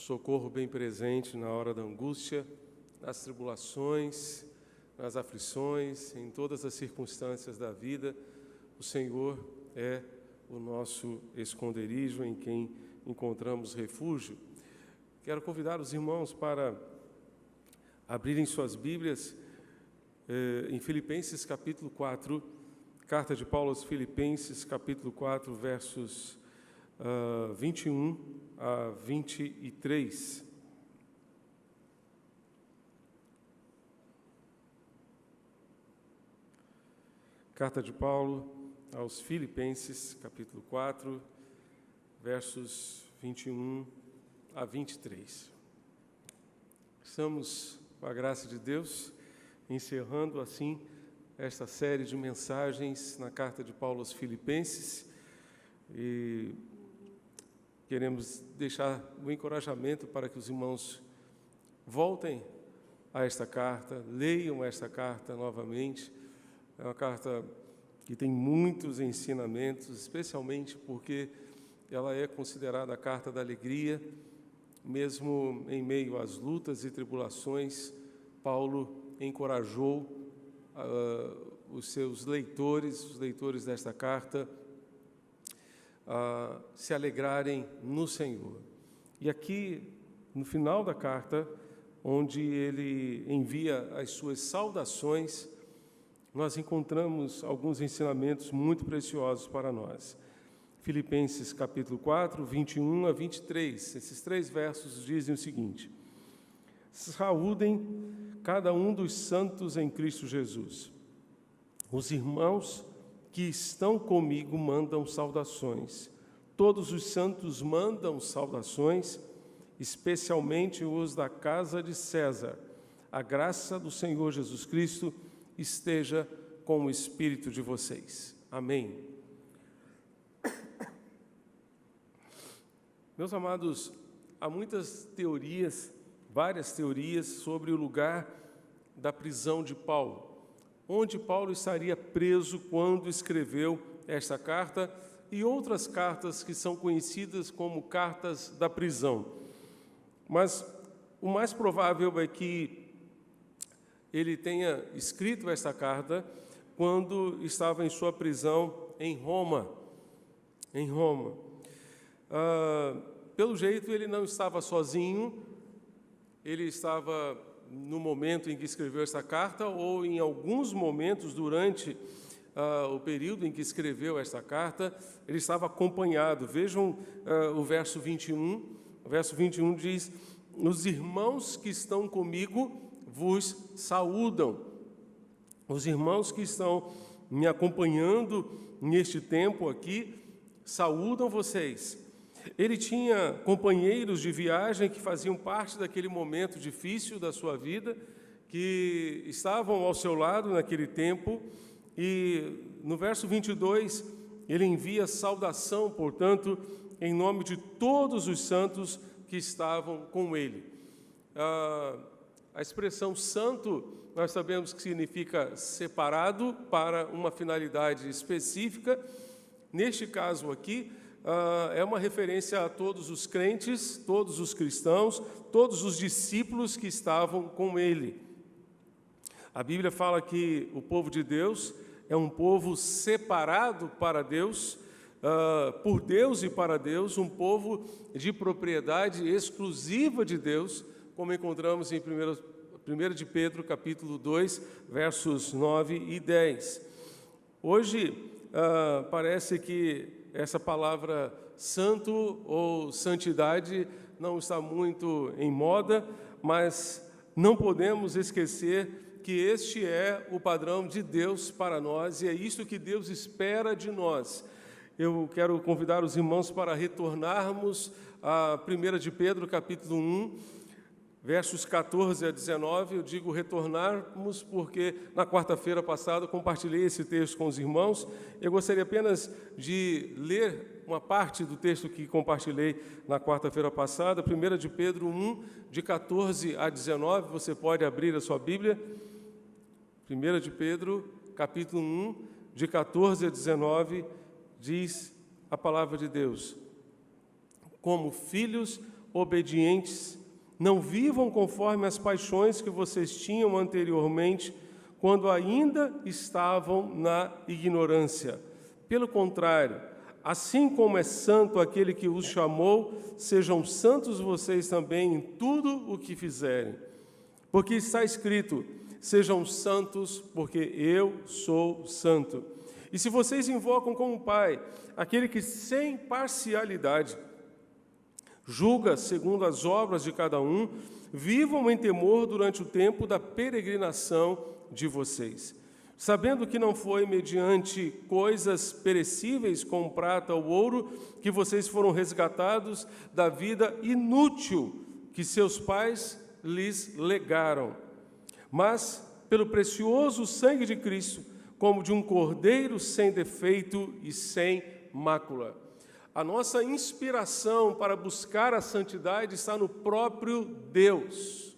socorro bem presente na hora da angústia, nas tribulações, nas aflições, em todas as circunstâncias da vida. O Senhor é o nosso esconderijo em quem encontramos refúgio. Quero convidar os irmãos para abrirem suas Bíblias em Filipenses capítulo 4, carta de Paulo aos Filipenses, capítulo 4, versos 21 a 23. Carta de Paulo aos Filipenses, capítulo 4, versos 21 a 23. Estamos, com a graça de Deus, encerrando assim esta série de mensagens na carta de Paulo aos Filipenses e queremos deixar um encorajamento para que os irmãos voltem a esta carta, leiam esta carta novamente. É uma carta que tem muitos ensinamentos, especialmente porque ela é considerada a carta da alegria, mesmo em meio às lutas e tribulações. Paulo encorajou os seus leitores, os leitores desta carta, a se alegrarem no Senhor. E aqui, no final da carta, onde ele envia as suas saudações, nós encontramos alguns ensinamentos muito preciosos para nós. Filipenses capítulo 4, 21 a 23. Esses 3 versos dizem o seguinte: saúdem cada um dos santos em Cristo Jesus. Os irmãos que estão comigo mandam saudações. Todos os santos mandam saudações, especialmente os da casa de César. A graça do Senhor Jesus Cristo esteja com o espírito de vocês. Amém. Meus amados, há muitas teorias, várias teorias sobre o lugar da prisão de Paulo. Onde Paulo estaria preso quando escreveu esta carta e outras cartas que são conhecidas como cartas da prisão. Mas o mais provável é que ele tenha escrito esta carta quando estava em sua prisão em Roma. Pelo jeito, ele não estava sozinho, ele estava no momento em que escreveu esta carta, ou em alguns momentos durante o período em que escreveu esta carta, ele estava acompanhado. Vejam o verso 21. O verso 21 diz: os irmãos que estão comigo vos saúdam. Os irmãos que estão me acompanhando neste tempo aqui, saúdam vocês. Ele tinha companheiros de viagem que faziam parte daquele momento difícil da sua vida, que estavam ao seu lado naquele tempo, e no verso 22, ele envia saudação, portanto, em nome de todos os santos que estavam com ele. A expressão santo, nós sabemos que significa separado para uma finalidade específica. Neste caso aqui, é uma referência a todos os crentes, todos os cristãos, todos os discípulos que estavam com ele. A Bíblia fala que o povo de Deus é um povo separado para Deus, por Deus e para Deus, um povo de propriedade exclusiva de Deus, como encontramos em 1 de Pedro, capítulo 2, versos 9 e 10. Hoje, parece que essa palavra santo ou santidade não está muito em moda, mas não podemos esquecer que este é o padrão de Deus para nós e é isto que Deus espera de nós. Eu quero convidar os irmãos para retornarmos a 1 de Pedro, capítulo 1, versos 14 a 19, eu digo retornarmos porque na quarta-feira passada compartilhei esse texto com os irmãos. Eu gostaria apenas de ler uma parte do texto que compartilhei na quarta-feira passada, 1 de Pedro 1, de 14 a 19, você pode abrir a sua Bíblia. 1 de Pedro, capítulo 1, de 14 a 19, diz a palavra de Deus: como filhos, obedientes. Não vivam conforme as paixões que vocês tinham anteriormente, quando ainda estavam na ignorância. Pelo contrário, assim como é santo aquele que os chamou, sejam santos vocês também em tudo o que fizerem. Porque está escrito: sejam santos, porque eu sou santo. E se vocês invocam como Pai aquele que sem parcialidade julga segundo as obras de cada um, vivam em temor durante o tempo da peregrinação de vocês, sabendo que não foi mediante coisas perecíveis como prata ou ouro que vocês foram resgatados da vida inútil que seus pais lhes legaram, mas pelo precioso sangue de Cristo, como de um cordeiro sem defeito e sem mácula. A nossa inspiração para buscar a santidade está no próprio Deus.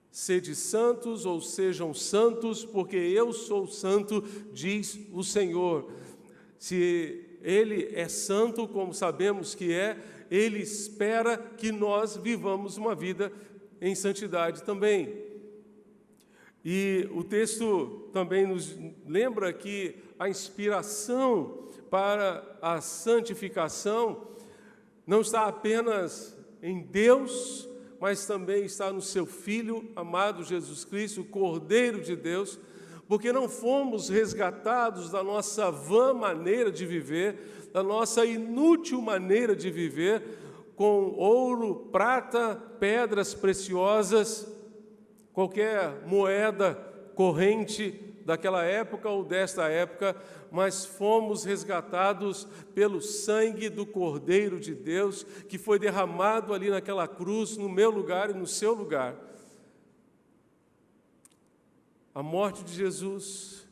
Sede santos ou sejam santos, porque eu sou santo, diz o Senhor. Se Ele é santo, como sabemos que é, Ele espera que nós vivamos uma vida em santidade também. E o texto também nos lembra que a inspiração para a santificação não está apenas em Deus, mas também está no seu Filho amado Jesus Cristo, o Cordeiro de Deus, porque não fomos resgatados da nossa vã maneira de viver, da nossa inútil maneira de viver, com ouro, prata, pedras preciosas, qualquer moeda corrente daquela época ou desta época, mas fomos resgatados pelo sangue do Cordeiro de Deus, que foi derramado ali naquela cruz, no meu lugar e no seu lugar. A morte de Jesus,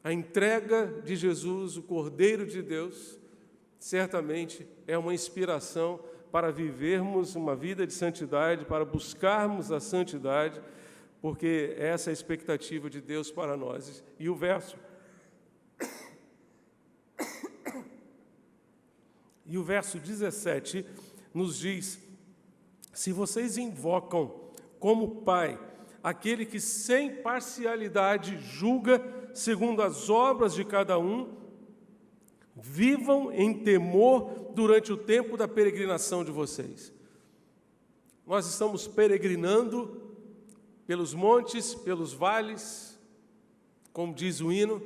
a entrega de Jesus, o Cordeiro de Deus, certamente é uma inspiração para vivermos uma vida de santidade, para buscarmos a santidade, porque essa é a expectativa de Deus para nós. E o verso 17 nos diz: se vocês invocam como Pai aquele que sem parcialidade julga segundo as obras de cada um, vivam em temor durante o tempo da peregrinação de vocês. Nós estamos peregrinando pelos montes, pelos vales, como diz o hino,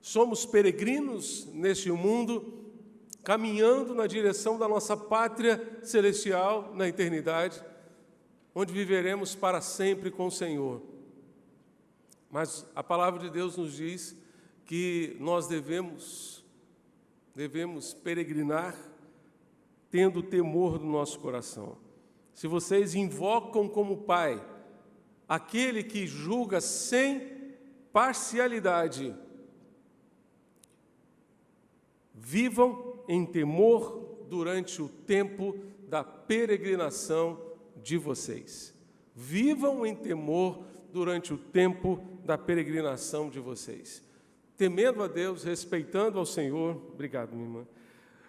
somos peregrinos neste mundo, caminhando na direção da nossa pátria celestial na eternidade, onde viveremos para sempre com o Senhor. Mas a palavra de Deus nos diz que nós devemos peregrinar tendo temor do nosso coração. Se vocês invocam como Pai aquele que julga sem parcialidade, vivam em temor durante o tempo da peregrinação de vocês. Vivam em temor durante o tempo da peregrinação de vocês. Temendo a Deus, respeitando ao Senhor, obrigado, minha irmã,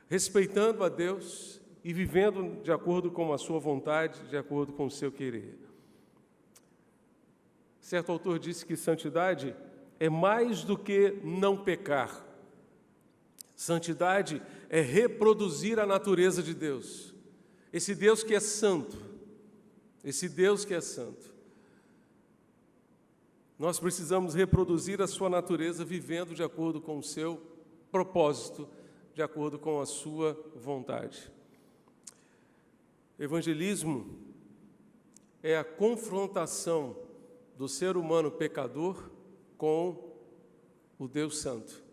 respeitando a Deus e vivendo de acordo com a sua vontade, de acordo com o seu querer. Certo autor disse que santidade é mais do que não pecar. Santidade é reproduzir a natureza de Deus. Esse Deus que é santo. Esse Deus que é santo. Nós precisamos reproduzir a sua natureza vivendo de acordo com o seu propósito, de acordo com a sua vontade. Evangelismo é a confrontação do ser humano pecador com o Deus Santo.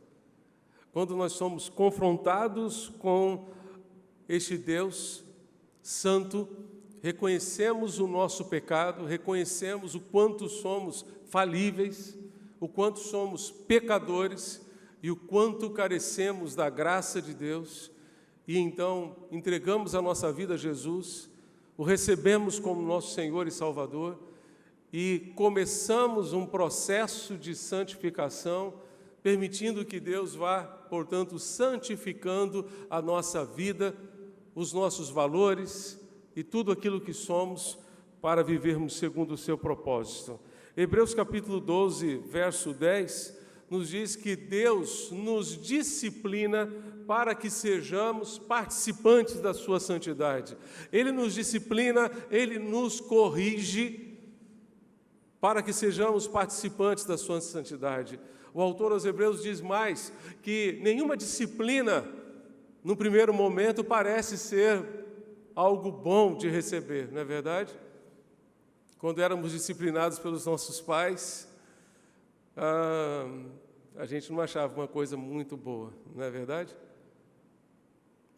Quando nós somos confrontados com este Deus Santo, reconhecemos o nosso pecado, reconhecemos o quanto somos falíveis, o quanto somos pecadores e o quanto carecemos da graça de Deus, e então entregamos a nossa vida a Jesus, o recebemos como nosso Senhor e Salvador, e começamos um processo de santificação, permitindo que Deus vá, portanto, santificando a nossa vida, os nossos valores e tudo aquilo que somos para vivermos segundo o seu propósito. Hebreus capítulo 12, verso 10, nos diz que Deus nos disciplina para que sejamos participantes da sua santidade. Ele nos disciplina, Ele nos corrige para que sejamos participantes da sua santidade. O autor aos Hebreus diz mais, que nenhuma disciplina, no primeiro momento, parece ser algo bom de receber, não é verdade? Quando éramos disciplinados pelos nossos pais, a gente não achava uma coisa muito boa, não é verdade?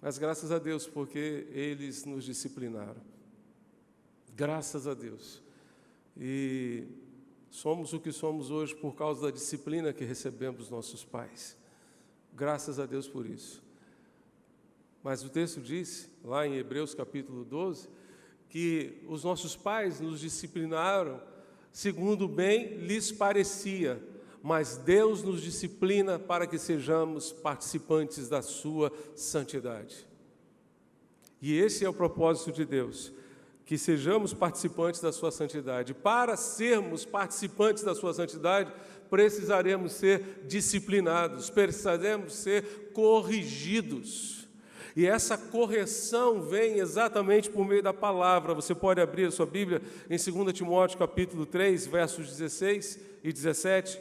Mas graças a Deus, porque eles nos disciplinaram. Graças a Deus. E somos o que somos hoje por causa da disciplina que recebemos dos nossos pais. Graças a Deus por isso. Mas o texto diz, lá em Hebreus capítulo 12, que os nossos pais nos disciplinaram segundo bem lhes parecia, mas Deus nos disciplina para que sejamos participantes da sua santidade. E esse é o propósito de Deus, que sejamos participantes da sua santidade. Para sermos participantes da sua santidade, precisaremos ser disciplinados, precisaremos ser corrigidos. E essa correção vem exatamente por meio da palavra. Você pode abrir a sua Bíblia em 2 Timóteo capítulo 3, versos 16 e 17.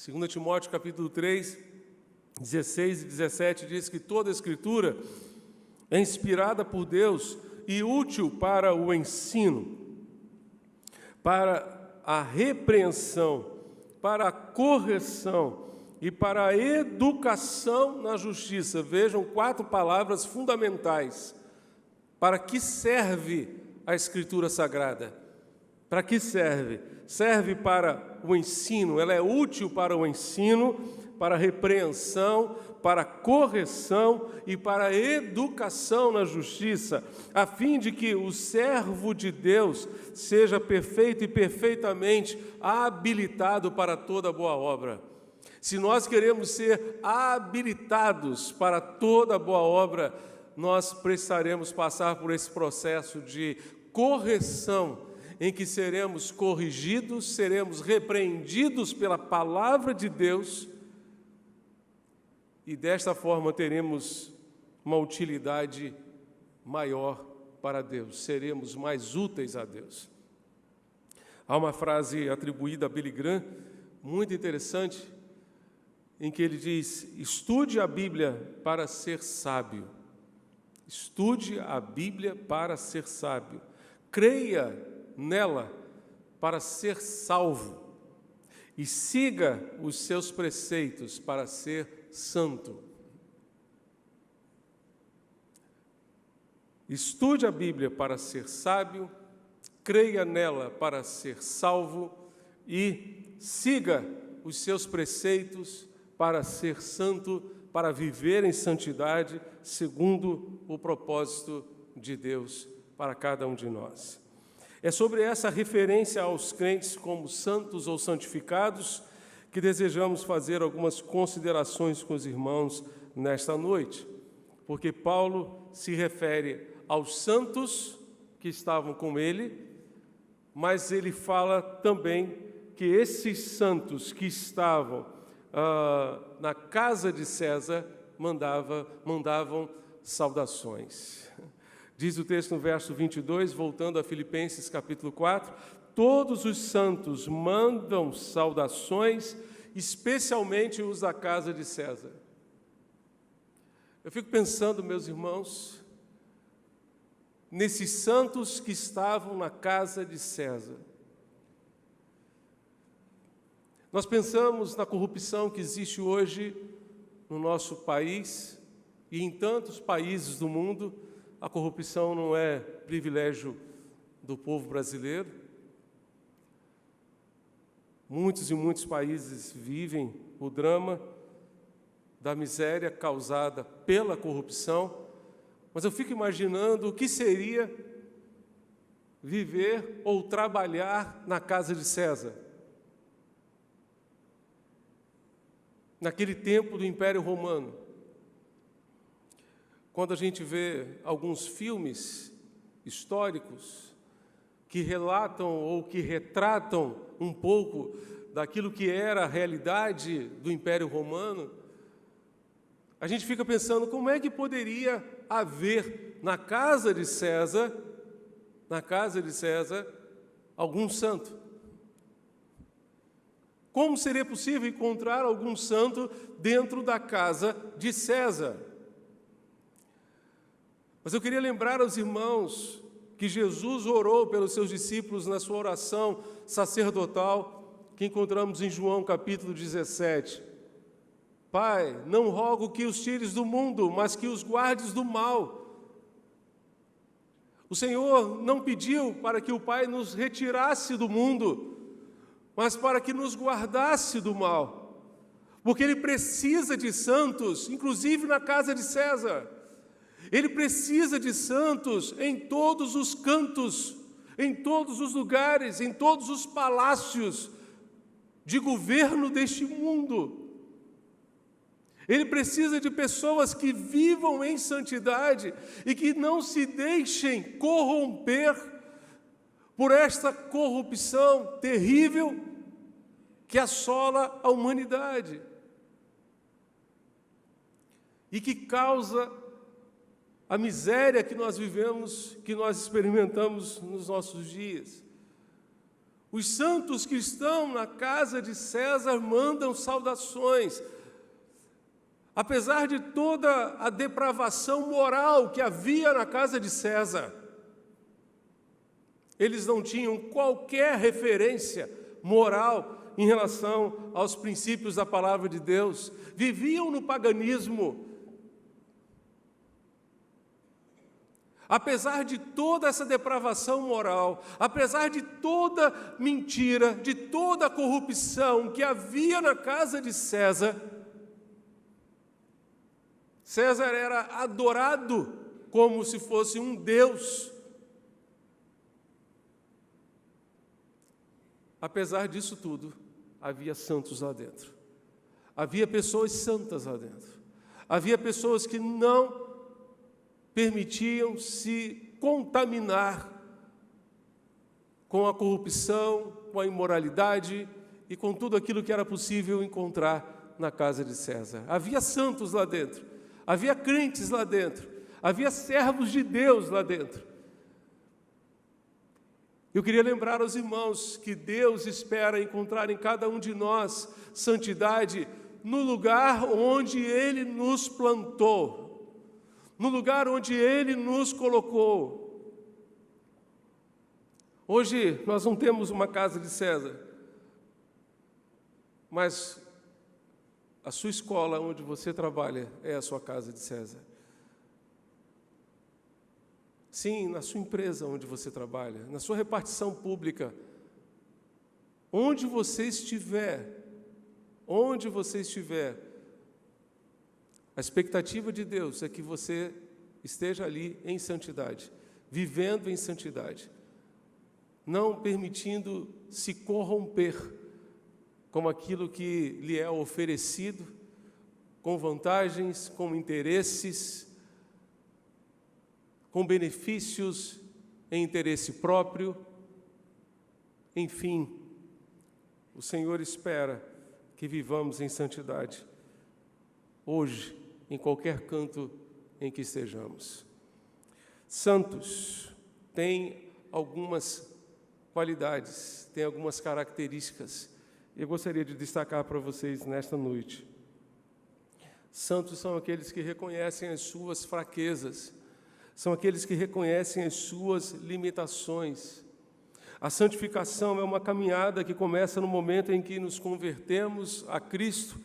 2 Timóteo capítulo 3, 16 e 17 diz que toda a Escritura é inspirada por Deus e útil para o ensino, para a repreensão, para a correção e para a educação na justiça. Vejam 4 palavras fundamentais. Para que serve a Escritura Sagrada? Para que serve? Serve para o ensino, ela é útil para o ensino, para a repreensão, para a correção e para a educação na justiça, a fim de que o servo de Deus seja perfeito e perfeitamente habilitado para toda boa obra. Se nós queremos ser habilitados para toda boa obra, nós precisaremos passar por esse processo de correção, em que seremos corrigidos, seremos repreendidos pela palavra de Deus, e desta forma teremos uma utilidade maior para Deus, seremos mais úteis a Deus. Há uma frase atribuída a Billy Graham, muito interessante, em que ele diz: estude a Bíblia para ser sábio. Estude a Bíblia para ser sábio. Creia nela para ser salvo e siga os seus preceitos para ser santo. Estude a Bíblia para ser sábio, creia nela para ser salvo e siga os seus preceitos para ser santo, para viver em santidade, segundo o propósito de Deus para cada um de nós. É sobre essa referência aos crentes como santos ou santificados que desejamos fazer algumas considerações com os irmãos nesta noite, porque Paulo se refere aos santos que estavam com ele, mas ele fala também que esses santos que estavam na casa de César mandavam saudações. Diz o texto no verso 22, voltando a Filipenses capítulo 4, todos os santos mandam saudações, especialmente os da casa de César. Eu fico pensando, meus irmãos, nesses santos que estavam na casa de César. Nós pensamos na corrupção que existe hoje no nosso país e em tantos países do mundo. A corrupção não é privilégio do povo brasileiro. Muitos e muitos países vivem o drama da miséria causada pela corrupção, mas eu fico imaginando o que seria viver ou trabalhar na casa de César. naquele tempo do Império Romano. Quando a gente vê alguns filmes históricos que relatam ou que retratam um pouco daquilo que era a realidade do Império Romano, a gente fica pensando como é que poderia haver na casa de César, algum santo. Como seria possível encontrar algum santo dentro da casa de César? Mas eu queria lembrar aos irmãos que Jesus orou pelos seus discípulos na sua oração sacerdotal, que encontramos em João capítulo 17. Pai, não rogo que os tires do mundo, mas que os guardes do mal. O Senhor não pediu para que o Pai nos retirasse do mundo, mas para que nos guardasse do mal. Porque Ele precisa de santos, inclusive na casa de César. Ele precisa de santos em todos os cantos, em todos os lugares, em todos os palácios de governo deste mundo. Ele precisa de pessoas que vivam em santidade e que não se deixem corromper por esta corrupção terrível que assola a humanidade e que causa a miséria que nós vivemos, que nós experimentamos nos nossos dias. Os santos que estão na casa de César mandam saudações. Apesar de toda a depravação moral que havia na casa de César, eles não tinham qualquer referência moral em relação aos princípios da palavra de Deus. Viviam no paganismo. Apesar de toda essa depravação moral, apesar de toda mentira, de toda a corrupção que havia na casa de César, César era adorado como se fosse um deus. Apesar disso tudo, havia santos lá dentro. Havia pessoas santas lá dentro. Havia pessoas que não permitiam se contaminar com a corrupção, com a imoralidade e com tudo aquilo que era possível encontrar na casa de César. Havia santos lá dentro, havia crentes lá dentro, havia servos de Deus lá dentro. Eu queria lembrar aos irmãos que Deus espera encontrar em cada um de nós santidade no lugar onde Ele nos plantou, no lugar onde Ele nos colocou. Hoje nós não temos uma casa de César, mas a sua escola onde você trabalha é a sua casa de César. Sim, na sua empresa onde você trabalha, na sua repartição pública, onde você estiver, a expectativa de Deus é que você esteja ali em santidade, vivendo em santidade, não permitindo se corromper com aquilo que lhe é oferecido, com vantagens, com interesses, com benefícios em interesse próprio. Enfim, o Senhor espera que vivamos em santidade, hoje, em qualquer canto em que estejamos. Santos têm algumas qualidades, têm algumas características. Eu gostaria de destacar para vocês nesta noite. Santos são aqueles que reconhecem as suas fraquezas, são aqueles que reconhecem as suas limitações. A santificação é uma caminhada que começa no momento em que nos convertemos a Cristo,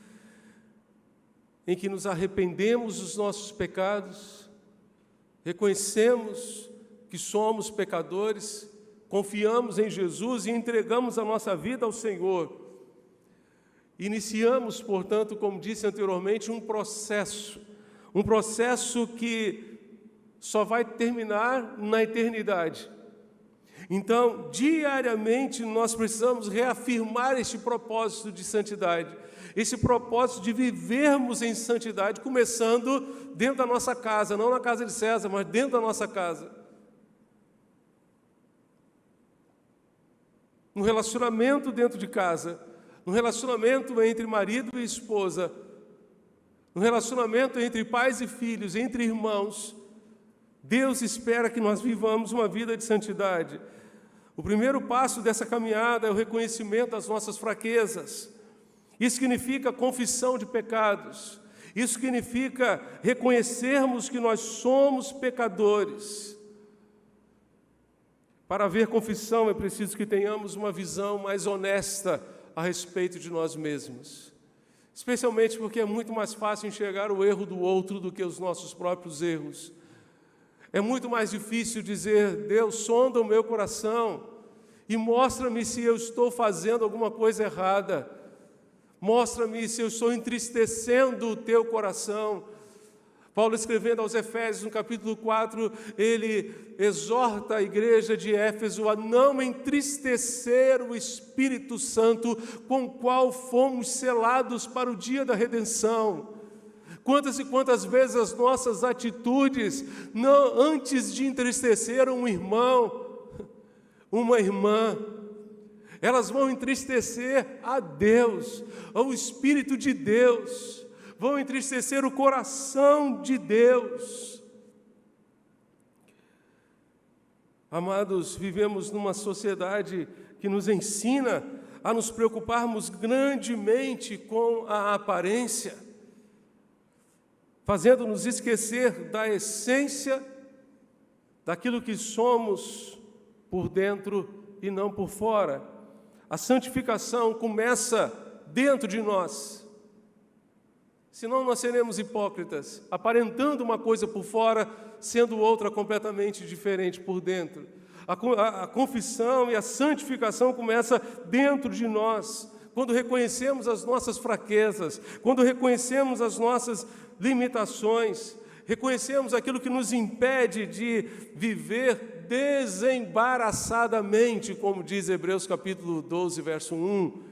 em que nos arrependemos dos nossos pecados, reconhecemos que somos pecadores, confiamos em Jesus e entregamos a nossa vida ao Senhor. Iniciamos, portanto, como disse anteriormente, um processo que só vai terminar na eternidade. Então, diariamente, nós precisamos reafirmar este propósito de santidade. esse propósito de vivermos em santidade, começando dentro da nossa casa, não na casa de César, mas dentro da nossa casa. No relacionamento dentro de casa, no relacionamento entre marido e esposa, no relacionamento entre pais e filhos, entre irmãos, Deus espera que nós vivamos uma vida de santidade. O primeiro passo dessa caminhada é o reconhecimento das nossas fraquezas. Isso significa confissão de pecados. Isso significa reconhecermos que nós somos pecadores. Para haver confissão, é preciso que tenhamos uma visão mais honesta a respeito de nós mesmos. Especialmente porque é muito mais fácil enxergar o erro do outro do que os nossos próprios erros. É muito mais difícil dizer: Deus, sonda o meu coração e mostra-me se eu estou fazendo alguma coisa errada. Mostra-me se eu estou entristecendo o teu coração. Paulo, escrevendo aos Efésios, no capítulo 4, ele exorta a igreja de Éfeso a não entristecer o Espírito Santo, com o qual fomos selados para o dia da redenção. Quantas e quantas vezes as nossas atitudes, não, antes de entristecer um irmão, uma irmã, elas vão entristecer a Deus, ao Espírito de Deus, vão entristecer o coração de Deus. Amados, vivemos numa sociedade que nos ensina a nos preocuparmos grandemente com a aparência, fazendo-nos esquecer da essência daquilo que somos por dentro e não por fora. A santificação começa dentro de nós. Senão nós seremos hipócritas, aparentando uma coisa por fora, sendo outra completamente diferente por dentro. A confissão e a santificação começa dentro de nós, quando reconhecemos as nossas fraquezas, quando reconhecemos as nossas limitações, reconhecemos aquilo que nos impede de viver desembaraçadamente, como diz Hebreus capítulo 12, verso 1,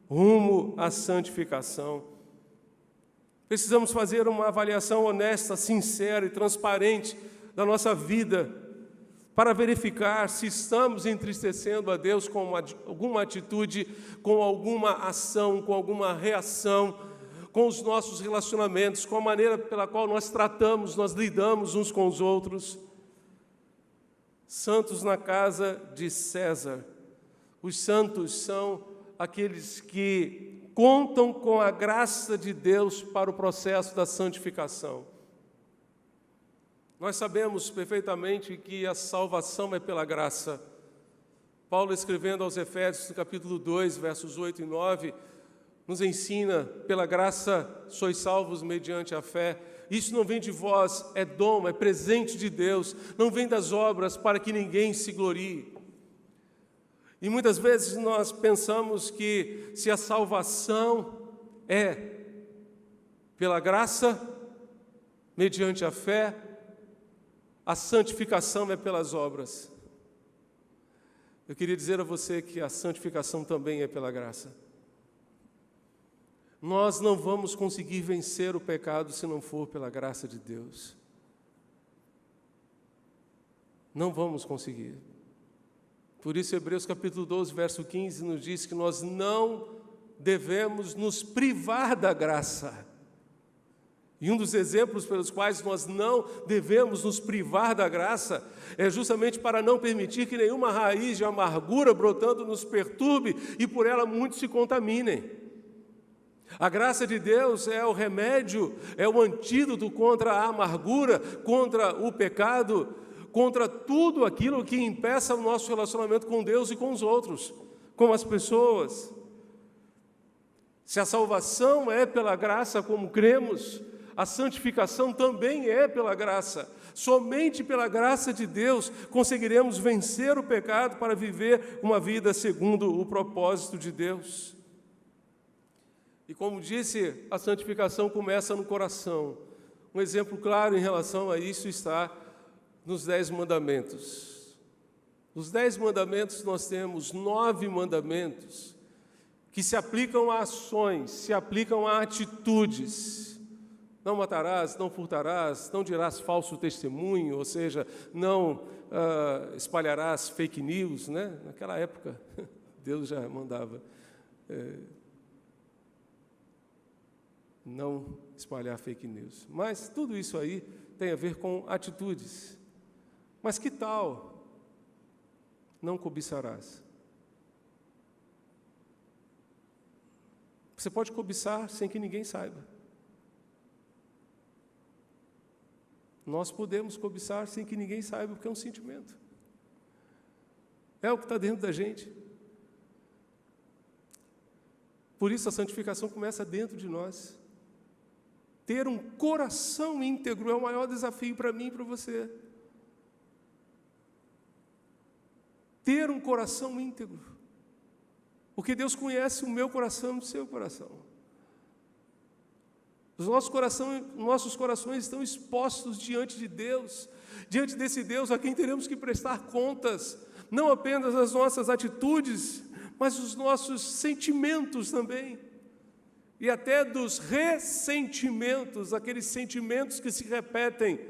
rumo à santificação. Precisamos fazer uma avaliação honesta, sincera e transparente da nossa vida, para verificar se estamos entristecendo a Deus com alguma atitude, com alguma ação, com alguma reação, com os nossos relacionamentos, com a maneira pela qual nós tratamos, nós lidamos uns com os outros. Santos na casa de César. Os santos são aqueles que contam com a graça de Deus para o processo da santificação. Nós sabemos perfeitamente que a salvação é pela graça. Paulo, escrevendo aos Efésios, no capítulo 2, versos 8 e 9, nos ensina: pela graça sois salvos mediante a fé. Isso não vem de vós, é dom, é presente de Deus, não vem das obras para que ninguém se glorie. E muitas vezes nós pensamos que se a salvação é pela graça, mediante a fé, a santificação é pelas obras. Eu queria dizer a você que a santificação também é pela graça. Nós não vamos conseguir vencer o pecado se não for pela graça de Deus. Não vamos conseguir. Por isso, Hebreus capítulo 12, verso 15, nos diz que nós não devemos nos privar da graça. E um dos exemplos pelos quais nós não devemos nos privar da graça é justamente para não permitir que nenhuma raiz de amargura brotando nos perturbe e por ela muitos se contaminem. A graça de Deus é o remédio, é o antídoto contra a amargura, contra o pecado, contra tudo aquilo que impeça o nosso relacionamento com Deus e com os outros, com as pessoas. Se a salvação é pela graça, como cremos, a santificação também é pela graça. Somente pela graça de Deus conseguiremos vencer o pecado para viver uma vida segundo o propósito de Deus. E como disse, a santificação começa no coração. Um exemplo claro em relação a isso está nos 10 mandamentos. Nos 10 mandamentos nós temos 9 mandamentos que se aplicam a ações, se aplicam a atitudes. Não matarás, não furtarás, não dirás falso testemunho, ou seja, não espalharás fake news, né? Naquela época, Deus já mandava não espalhar fake news. Mas tudo isso aí tem a ver com atitudes. Mas que tal não cobiçarás? Você pode cobiçar sem que ninguém saiba. Nós podemos cobiçar sem que ninguém saiba, porque é um sentimento. É o que está dentro da gente. Por isso a santificação começa dentro de nós. Ter um coração íntegro é o maior desafio para mim e para você. Ter um coração íntegro. Porque Deus conhece o meu coração e o seu coração. Os nossos corações estão expostos diante de Deus, diante desse Deus a quem teremos que prestar contas, não apenas as nossas atitudes, mas os nossos sentimentos também. E até dos ressentimentos, aqueles sentimentos que se repetem,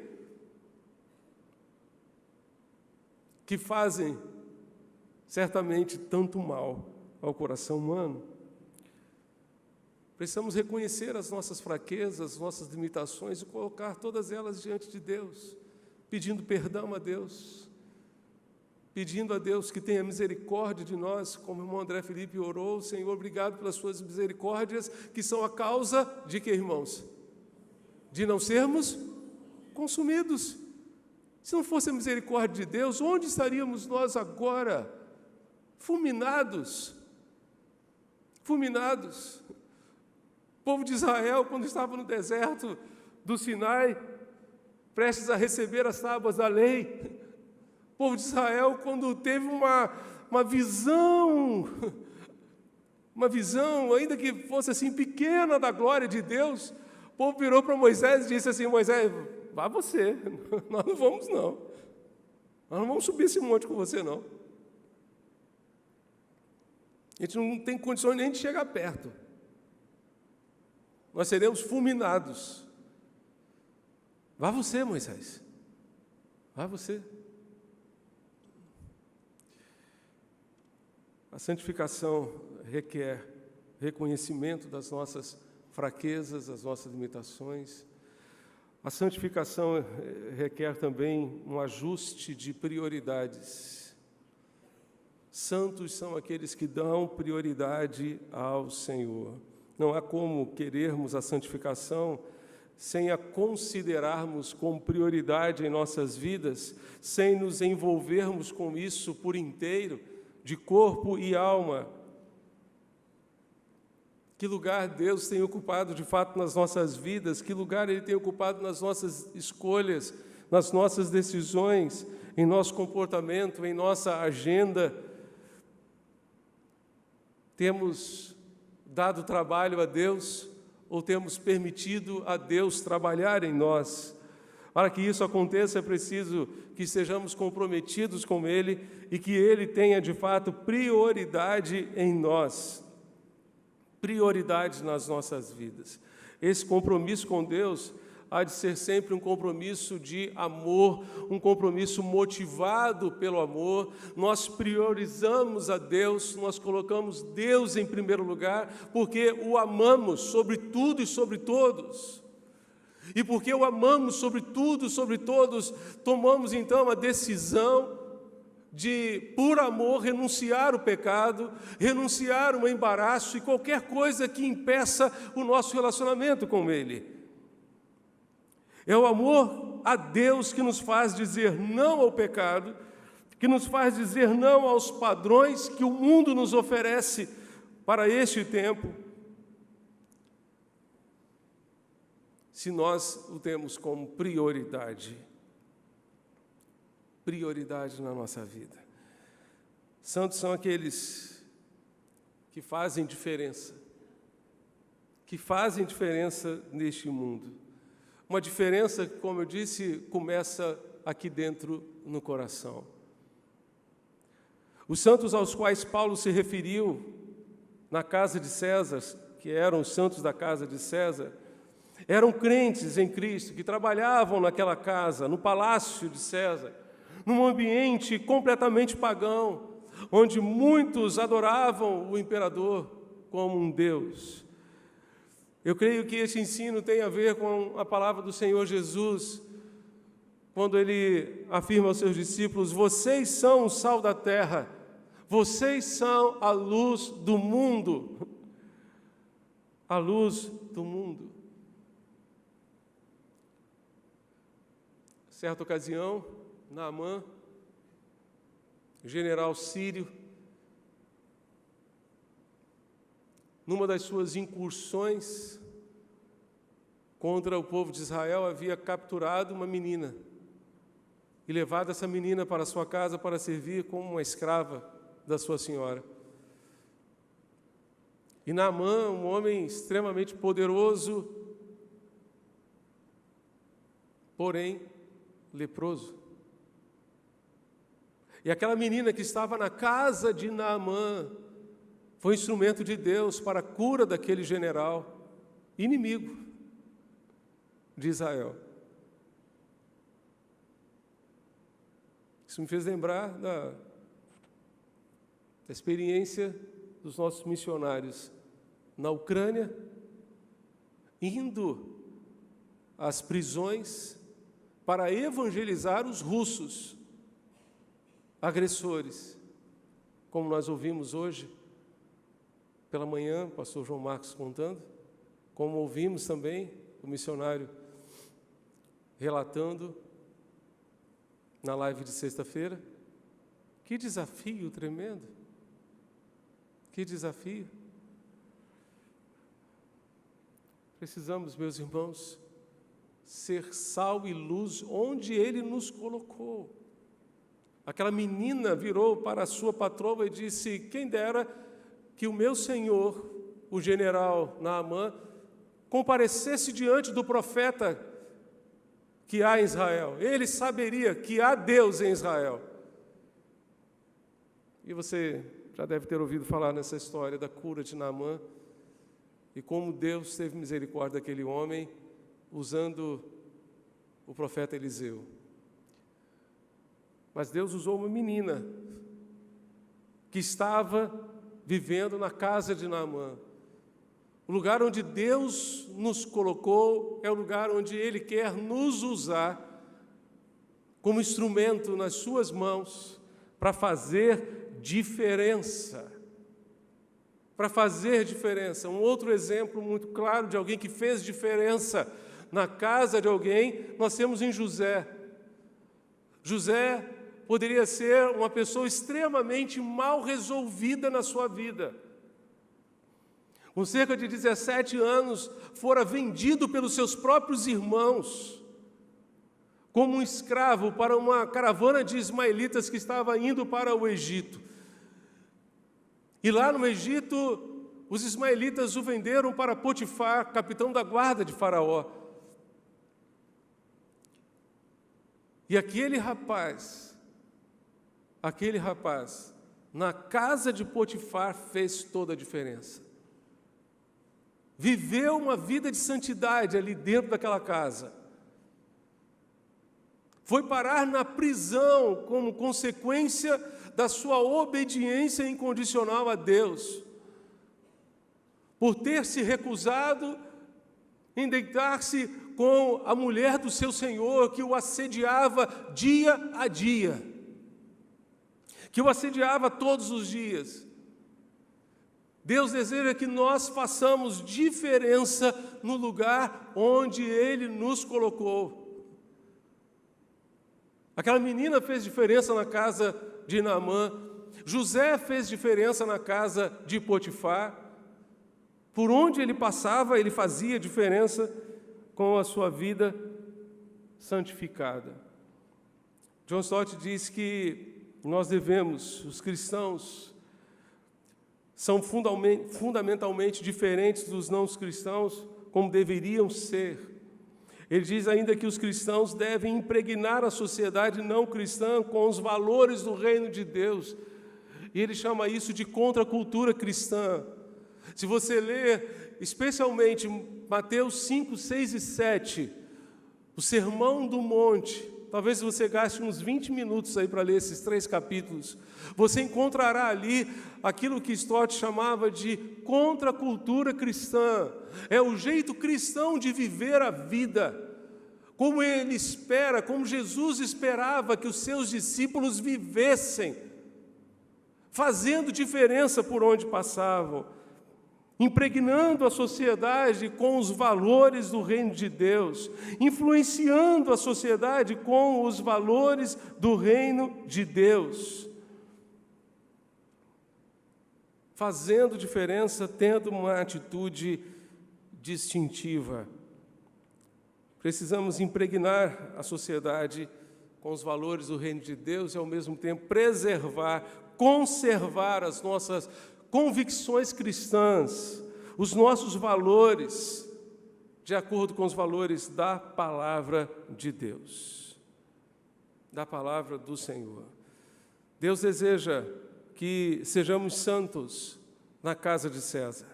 que fazem certamente tanto mal ao coração humano. Precisamos reconhecer as nossas fraquezas, as nossas limitações e colocar todas elas diante de Deus, pedindo perdão a Deus, pedindo a Deus que tenha misericórdia de nós, como o irmão André Felipe orou. Senhor, obrigado pelas suas misericórdias, que são a causa de quê, irmãos? De não sermos consumidos. Se não fosse a misericórdia de Deus, onde estaríamos nós agora? Fulminados. Fulminados. O povo de Israel, quando estava no deserto do Sinai, prestes a receber as tábuas da lei, o povo de Israel, quando teve uma visão, ainda que fosse assim pequena, da glória de Deus, o povo virou para Moisés e disse assim: Moisés, vá você, nós não vamos não, nós não vamos subir esse monte com você não. A gente não tem condições nem de chegar perto. Nós seremos fulminados. Vá você, Moisés. Vá você. A santificação requer reconhecimento das nossas fraquezas, das nossas limitações. A santificação requer também um ajuste de prioridades. Santos são aqueles que dão prioridade ao Senhor. Não há como querermos a santificação sem a considerarmos como prioridade em nossas vidas, sem nos envolvermos com isso por inteiro, de corpo e alma. Que lugar Deus tem ocupado de fato nas nossas vidas, que lugar Ele tem ocupado nas nossas escolhas, nas nossas decisões, em nosso comportamento, em nossa agenda. Temos dado trabalho a Deus ou temos permitido a Deus trabalhar em nós? Para que isso aconteça, é preciso que estejamos comprometidos com Ele e que Ele tenha, de fato, prioridade em nós, prioridade nas nossas vidas. Esse compromisso com Deus há de ser sempre um compromisso de amor, um compromisso motivado pelo amor. Nós priorizamos a Deus, nós colocamos Deus em primeiro lugar, porque o amamos sobre tudo e sobre todos. E porque o amamos sobre tudo e sobre todos, tomamos então a decisão de, por amor, renunciar o pecado, renunciar o embaraço e qualquer coisa que impeça o nosso relacionamento com Ele. É o amor a Deus que nos faz dizer não ao pecado, que nos faz dizer não aos padrões que o mundo nos oferece para este tempo, se nós o temos como prioridade na nossa vida. Santos são aqueles que fazem diferença neste mundo. Uma diferença que, como eu disse, começa aqui dentro no coração. Os santos aos quais Paulo se referiu na casa de César, que eram os santos da casa de César, eram crentes em Cristo, que trabalhavam naquela casa, no palácio de César, num ambiente completamente pagão, onde muitos adoravam o imperador como um Deus. Eu creio que esse ensino tem a ver com a palavra do Senhor Jesus, quando Ele afirma aos seus discípulos: vocês são o sal da terra, vocês são a luz do mundo. A luz do mundo. Certa ocasião, Naamã, general sírio, numa das suas incursões contra o povo de Israel, havia capturado uma menina e levado essa menina para sua casa para servir como uma escrava da sua senhora. E Naamã, um homem extremamente poderoso, porém leproso. E aquela menina que estava na casa de Naamã foi instrumento de Deus para a cura daquele general inimigo de Israel. Isso me fez lembrar da experiência dos nossos missionários na Ucrânia, indo às prisões para evangelizar os russos, agressores, como nós ouvimos hoje, pela manhã, o pastor João Marcos contando, como ouvimos também o missionário relatando na live de sexta-feira. Que desafio tremendo! Que desafio! Precisamos, meus irmãos, ser sal e luz onde Ele nos colocou. Aquela menina virou para a sua patroa e disse: quem dera que o meu senhor, o general Naamã, comparecesse diante do profeta que há em Israel. Ele saberia que há Deus em Israel. E você já deve ter ouvido falar nessa história da cura de Naamã e como Deus teve misericórdia daquele homem usando o profeta Eliseu. Mas Deus usou uma menina que estava vivendo na casa de Naamã. O lugar onde Deus nos colocou é o lugar onde Ele quer nos usar como instrumento nas suas mãos para fazer diferença. Para fazer diferença. Um outro exemplo muito claro de alguém que fez diferença na casa de alguém, nós temos em José. José poderia ser uma pessoa extremamente mal resolvida na sua vida. Com cerca de 17 anos, fora vendido pelos seus próprios irmãos, como um escravo para uma caravana de ismaelitas que estava indo para o Egito. E lá no Egito, os ismaelitas o venderam para Potifar, capitão da guarda de Faraó. E aquele rapaz, na casa de Potifar, fez toda a diferença. Viveu uma vida de santidade ali dentro daquela casa. Foi parar na prisão como consequência da sua obediência incondicional a Deus, por ter se recusado em deitar-se com a mulher do seu senhor, que o assediava dia a dia, que o assediava todos os dias. Deus deseja que nós façamos diferença no lugar onde Ele nos colocou. Aquela menina fez diferença na casa de Naamã, José fez diferença na casa de Potifar. Por onde ele passava, ele fazia diferença com a sua vida santificada. John Stott diz que nós devemos, os cristãos, são fundamentalmente diferentes dos não cristãos, como deveriam ser. Ele diz ainda que os cristãos devem impregnar a sociedade não cristã com os valores do reino de Deus. E ele chama isso de contracultura cristã. Se você ler, especialmente Mateus 5, 6 e 7, o Sermão do Monte, talvez você gaste uns 20 minutos aí para ler esses 3 capítulos, você encontrará ali aquilo que Stott chamava de contracultura cristã. É o jeito cristão de viver a vida, como ele espera, como Jesus esperava que os seus discípulos vivessem, fazendo diferença por onde passavam, impregnando a sociedade com os valores do reino de Deus, influenciando a sociedade com os valores do reino de Deus, fazendo diferença, tendo uma atitude distintiva. Precisamos impregnar a sociedade com os valores do reino de Deus e, ao mesmo tempo, preservar, conservar as nossas convicções cristãs, os nossos valores, de acordo com os valores da palavra de Deus, da palavra do Senhor. Deus deseja que sejamos santos na casa de César,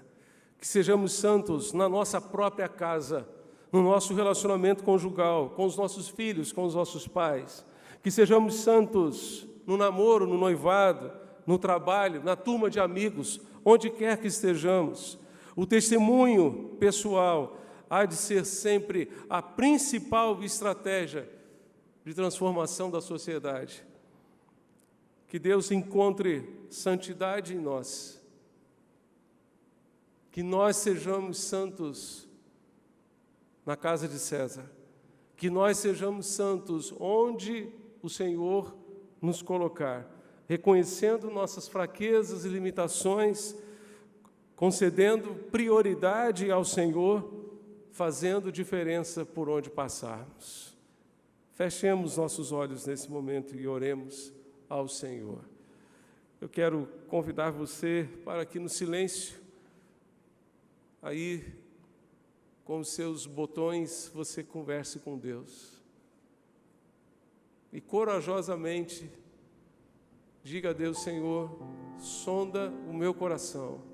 que sejamos santos na nossa própria casa, no nosso relacionamento conjugal, com os nossos filhos, com os nossos pais, que sejamos santos no namoro, no noivado, no trabalho, na turma de amigos, onde quer que estejamos. O testemunho pessoal há de ser sempre a principal estratégia de transformação da sociedade. Que Deus encontre santidade em nós, que nós sejamos santos na casa de César, que nós sejamos santos onde o Senhor nos colocar, reconhecendo nossas fraquezas e limitações, concedendo prioridade ao Senhor, fazendo diferença por onde passarmos. Fechemos nossos olhos nesse momento e oremos ao Senhor. Eu quero convidar você para que no silêncio, aí com os seus botões, você converse com Deus. E corajosamente diga a Deus: Senhor, sonda o meu coração.